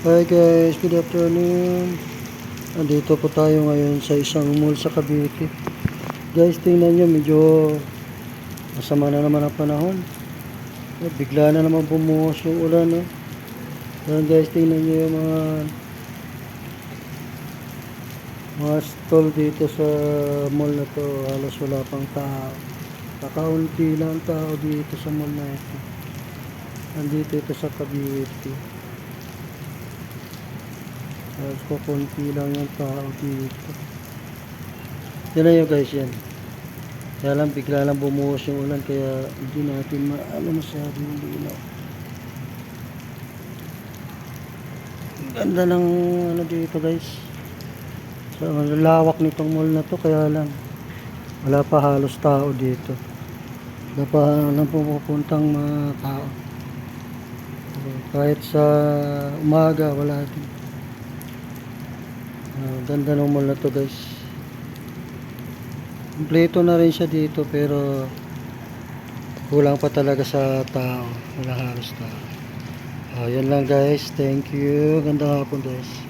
Hi guys, good afternoon. Andito po tayo ngayon sa isang mall sa Cavite. Guys, tingnan nyo, medyo masama na naman ang panahon. Bigla na naman bumuhos yung ulan. Yan guys, tingnan nyo yung mga stall dito sa mall na to. Halos wala pang tao. Kakaunti lang tao dito sa mall na ito. Andito ito sa Cavite. Halos kukunti lang yung tao dito. Yan na yun guys, yan. Kaya lang bigla lang bumuhos yung ulan kaya hindi natin masyado yung linaw. Ganda ng dito guys. So, lawak nitong mall na to kaya lang wala pa halos tao dito. Wala pa nang pumupuntang mga tao. Kahit sa umaga wala din. Ganda ng mall na to guys. Kompleto na rin siya dito pero kulang pa talaga sa tao. Wala halos tao. Yan lang guys. Thank you. Ganda hapon guys.